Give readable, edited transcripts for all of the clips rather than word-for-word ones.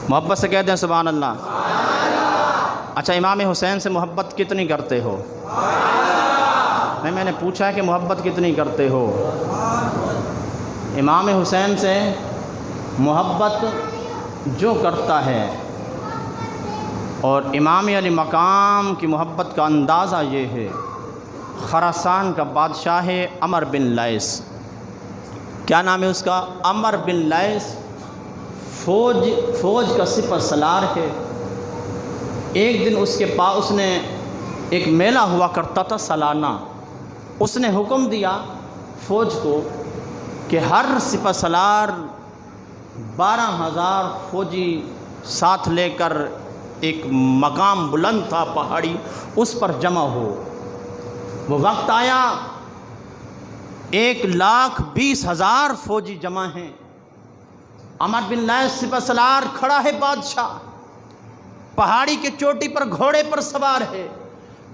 محبت سے کہتے ہیں سبحان اللہ۔ اچھا، امام حسین سے محبت کتنی کرتے ہو؟ نہیں، میں نے پوچھا ہے کہ محبت کتنی کرتے ہو؟ امام حسین سے محبت جو کرتا ہے، اور امام علی مقام کی محبت کا اندازہ یہ ہے، خراسان کا بادشاہ ہے عمر بن لیث، کیا نام ہے اس کا؟ عمر بن لیث، فوج کا سپہ سالار ہے۔ ایک دن اس نے ایک میلہ ہوا کرتا تھا سالانہ، اس نے حکم دیا فوج کو کہ ہر سپہ سالار 12,000 فوجی ساتھ لے کر ایک مقام بلند تھا پہاڑی، اس پر جمع ہو۔ وہ وقت آیا 1,20,000 فوجی جمع ہیں، عمر بن لیث سپہ سالار کھڑا ہے، بادشاہ پہاڑی کے چوٹی پر گھوڑے پر سوار ہے،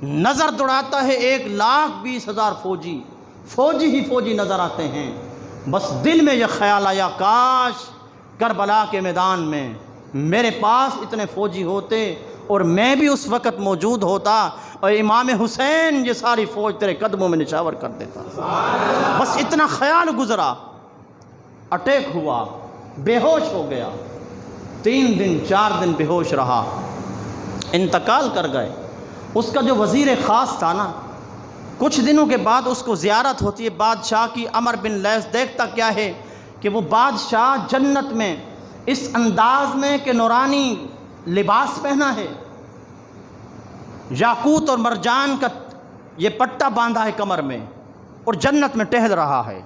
نظر دوڑاتا ہے 1,20,000 فوجی ہی فوجی نظر آتے ہیں۔ بس دل میں یہ خیال آیا، کاش کربلا کے میدان میں میرے پاس اتنے فوجی ہوتے اور میں بھی اس وقت موجود ہوتا، اور امام حسین یہ ساری فوج تیرے قدموں میں نچھاور کر دیتا۔ بس اتنا خیال گزرا، اٹیک ہوا، بے ہوش ہو گیا، 3 دن 4 دن بے ہوش رہا، انتقال کر گئے۔ اس کا جو وزیر خاص تھا نا، کچھ دنوں کے بعد اس کو زیارت ہوتی ہے بادشاہ کی۔ عمر بن لیث دیکھتا کیا ہے کہ وہ بادشاہ جنت میں اس انداز میں کہ نورانی لباس پہنا ہے، یاقوت اور مرجان کا یہ پٹا باندھا ہے کمر میں، اور جنت میں ٹہل رہا ہے۔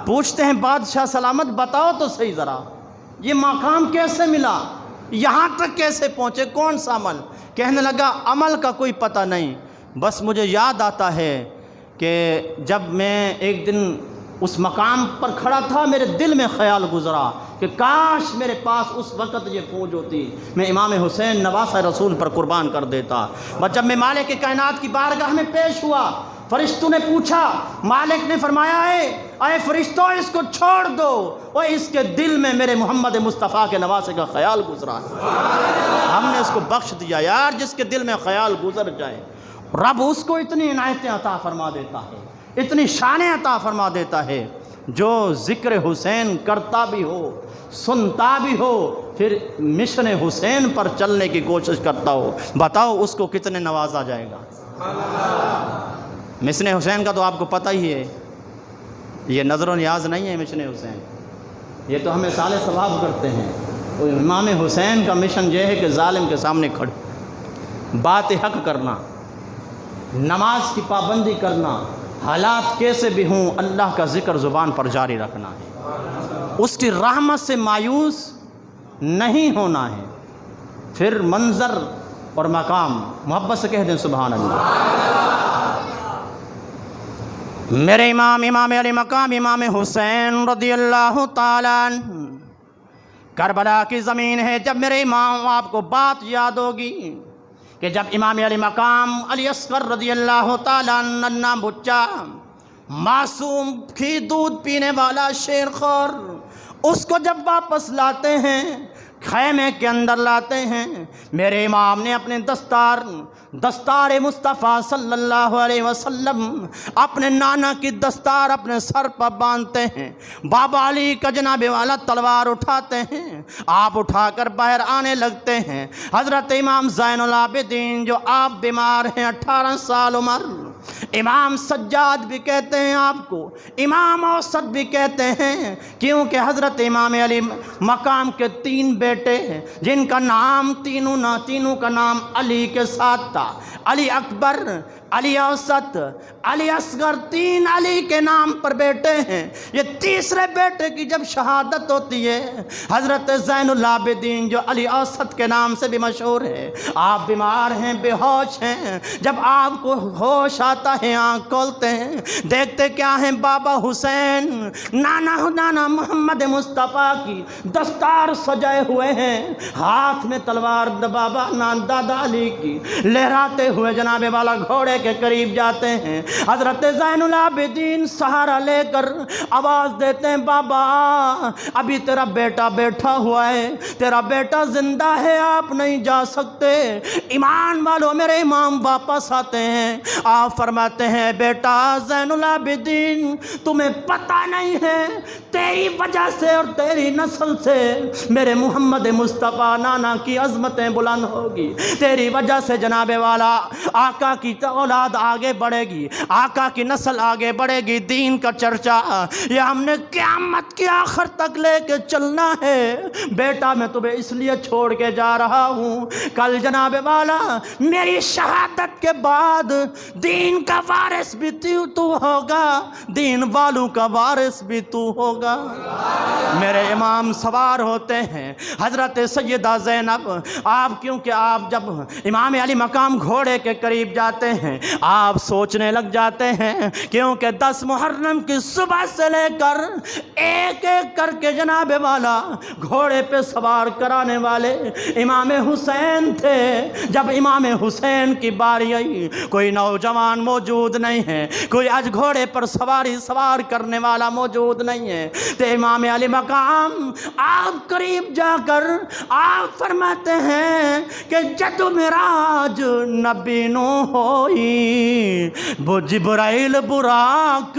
پوچھتے ہیں بادشاہ سلامت، بتاؤ تو صحیح ذرا یہ مقام کیسے ملا، یہاں تک کیسے پہنچے، کون سا عمل؟ کہنے لگا عمل کا کوئی پتہ نہیں، بس مجھے یاد آتا ہے کہ جب میں ایک دن اس مقام پر کھڑا تھا، میرے دل میں خیال گزرا کہ کاش میرے پاس اس وقت یہ فوج ہوتی، میں امام حسین نواسہ رسول پر قربان کر دیتا۔ بس جب میں مالک کائنات کی بارگاہ میں پیش ہوا، فرشتوں نے پوچھا، مالک نے فرمایا اے فرشتوں اس کو چھوڑ دو، اور اس کے دل میں میرے محمد مصطفیٰ کے نواسے کا خیال گزرا ہے، ہم نے اس کو بخش دیا۔ یار جس کے دل میں خیال گزر جائے، رب اس کو اتنی عنایتیں عطا فرما دیتا ہے، اتنی شانیں عطا فرما دیتا ہے، جو ذکر حسین کرتا بھی ہو، سنتا بھی ہو، پھر مشن حسین پر چلنے کی کوشش کرتا ہو، بتاؤ اس کو کتنے نوازا جائے گا۔ مشن حسین کا تو آپ کو پتہ ہی ہے، یہ نظر و نیاز نہیں ہے مشن حسین، یہ تو ہمیں سال ثواب کرتے ہیں۔ امام حسین کا مشن یہ ہے کہ ظالم کے سامنے کھڑے بات حق کرنا، نماز کی پابندی کرنا، حالات کیسے بھی ہوں اللہ کا ذکر زبان پر جاری رکھنا ہے، اس کی رحمت سے مایوس نہیں ہونا ہے، پھر منظر اور مقام محبت سے کہہ دیں سبحان اللہ۔ میرے امام علی مقام امام حسین رضی اللہ تعالیٰ عنہ، کربلا کی زمین ہے۔ جب میرے امام آپ کو بات یاد ہوگی کہ جب امام علی مقام علی اصغر رضی اللہ تعالیٰ عنہ ننھا بچہ، معصوم کی دودھ پینے والا شیر خور، اس کو جب واپس لاتے ہیں، خیمے کے اندر لاتے ہیں، میرے امام نے اپنے دستار مصطفیٰ صلی اللہ علیہ وسلم، اپنے نانا کی دستار اپنے سر پر باندھتے ہیں، بابا علی کا جناب والا تلوار اٹھاتے ہیں، آپ اٹھا کر باہر آنے لگتے ہیں۔ حضرت امام زین العابدین جو آپ بیمار ہیں، 18 سال عمر، امام سجاد بھی کہتے ہیں آپ کو، امام اوسط بھی کہتے ہیں، کیونکہ حضرت امام علی مقام کے 3 بیٹے ہیں جن کا نام تینوں کا نام علی کے ساتھ تھا، علی اکبر، علی اوسط، علی اصغر، 3 علی کے نام پر بیٹے ہیں۔ یہ تیسرے بیٹے کی جب شہادت ہوتی ہے، حضرت زین العابدین جو علی اوسط کے نام سے بھی مشہور ہے، آپ بیمار ہیں، بے ہوش ہیں، جب آپ کو ہوش جاتا ہے, آنکھ کھولتے ہیں, دیکھتے کیا ہیں, بابا حسین نانا محمد مصطفیٰ کی دستار سجائے ہوئے ہیں, ہاتھ میں تلوار بابا دادا علی کی لہراتے ہوئے جناب والا گھوڑے کے قریب جاتے ہیں. حضرت زین العابدین سہارا لے کر آواز دیتے ہیں, بابا ابھی تیرا بیٹا بیٹھا ہوا ہے, تیرا بیٹا زندہ ہے, آپ نہیں جا سکتے. ایمان والو میرے امام واپس آتے ہیں, آپ فرماتے ہیں, بیٹا زین العابدین تمہیں پتہ نہیں ہے, تیری وجہ سے اور تیری نسل سے میرے محمد مصطفیٰ نانا کی عظمتیں بلند ہوگی, تیری وجہ سے جناب والا آقا کی اولاد آگے بڑھے گی, آقا کی نسل آگے بڑھے گی, دین کا چرچا یہ ہم نے قیامت کے آخر تک لے کے چلنا ہے. بیٹا میں تمہیں اس لیے چھوڑ کے جا رہا ہوں, کل جناب والا میری شہادت کے بعد دین کا وارث بھی تو ہوگا, دین والوں کا وارث بھی تو ہوگا. میرے امام سوار ہوتے ہیں, حضرت سیدہ زینب, آپ کیونکہ آپ جب امام علی مقام گھوڑے کے قریب جاتے ہیں آپ سوچنے لگ جاتے ہیں, کیونکہ 10 محرم کی صبح سے لے کر ایک ایک کر کے جناب والا گھوڑے پہ سوار کرانے والے امام حسین تھے. جب امام حسین کی باری آئی کوئی نوجوان موجود نہیں ہے, کوئی آج گھوڑے پر سوار کرنے والا موجود نہیں ہے, تو امام علی مقام آپ قریب جا کر آپ فرماتے ہیں کہ جد معراج نبی نو ہوئی وہ جبرائیل براق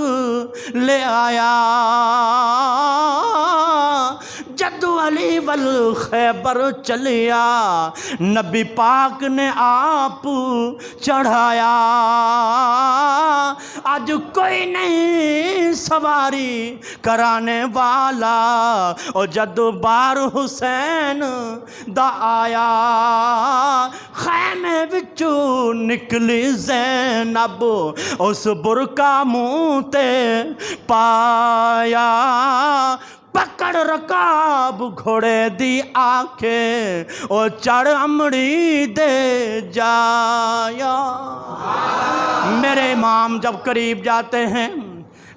لے آیا, جدو علی والخیبر چلیا نبی پاک نے آپ چڑھایا. آج کوئی نہیں سواری کرانے والا, اور جدو بار حسین دا آیا, خیمے وچوں نکلی زینب اس برکا منہ تے پایا, پکڑ رکاب گھوڑے دی آنکھیں او چڑھ امڑی دے جایا. میرے امام جب قریب جاتے ہیں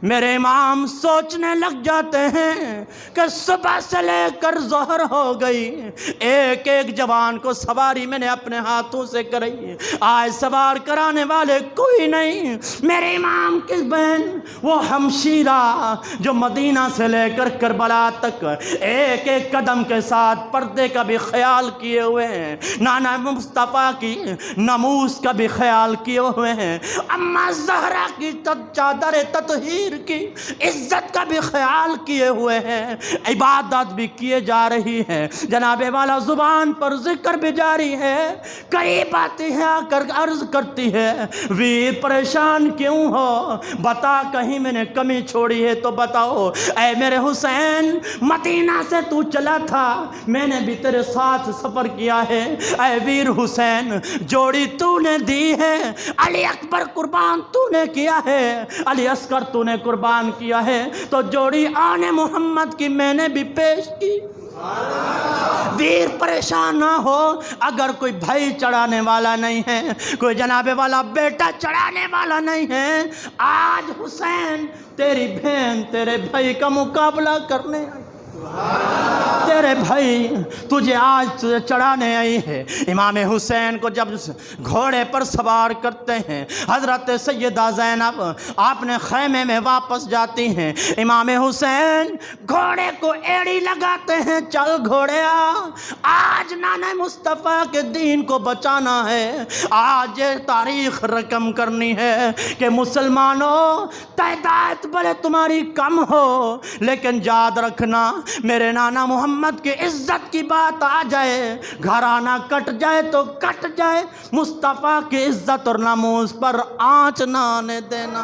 میرے امام سوچنے لگ جاتے ہیں کہ صبح سے لے کر ظہر ہو گئی, ایک ایک جوان کو سواری میں نے اپنے ہاتھوں سے کرائی, آج سوار کرانے والے کوئی نہیں. میرے امام کی بہن وہ ہمشیرہ جو مدینہ سے لے کر کربلا تک ایک ایک قدم کے ساتھ پردے کا بھی خیال کیے ہوئے ہیں, نانا مصطفیٰ کی ناموس کا بھی خیال کیے ہوئے ہیں, اماں زہرا کی چادر تطہیر کی عزت کا بھی خیال کیے ہوئے ہیں, عبادت بھی کیے جا رہی ہے, جناب والا زبان پر ذکر بھی جاری ہے. قریب آتی ہے آ کر عرض کرتی ہے, ویر پریشان کیوں ہو, بتا کہیں میں نے کمی چھوڑی ہے تو بتاؤ. اے میرے حسین مدینہ سے تو چلا تھا, میں نے بھی تیرے ساتھ سفر کیا ہے. اے ویر حسین جوڑی تو نے دی ہے, علی اکبر قربان تو نے کیا ہے, علی اصغر تو نے قربان کیا ہے, تو جوڑی آن محمد کی میں نے بھی پیش کی. ویر پریشان نہ ہو, اگر کوئی بھائی چڑھانے والا نہیں ہے, کوئی جناب والا بیٹا چڑھانے والا نہیں ہے, آج حسین تیری بہن تیرے بھائی کا مقابلہ کرنے آئی, تیرے بھائی تجھے آج چڑھانے آئی ہے. امام حسین کو جب گھوڑے پر سوار کرتے ہیں حضرت سیدہ زینب اپنے خیمے میں واپس جاتی ہیں. امام حسین گھوڑے کو ایڑی لگاتے ہیں, چل گھوڑیا آج نانا مصطفیٰ کے دین کو بچانا ہے, آج تاریخ رقم کرنی ہے کہ مسلمانوں تعداد بڑے تمہاری کم ہو, لیکن یاد رکھنا میرے نانا محمد کی عزت کی بات آ جائے, گھرانہ کٹ جائے تو کٹ جائے, مصطفیٰ کی عزت اور ناموس پر آنچ نہ آنے دینا.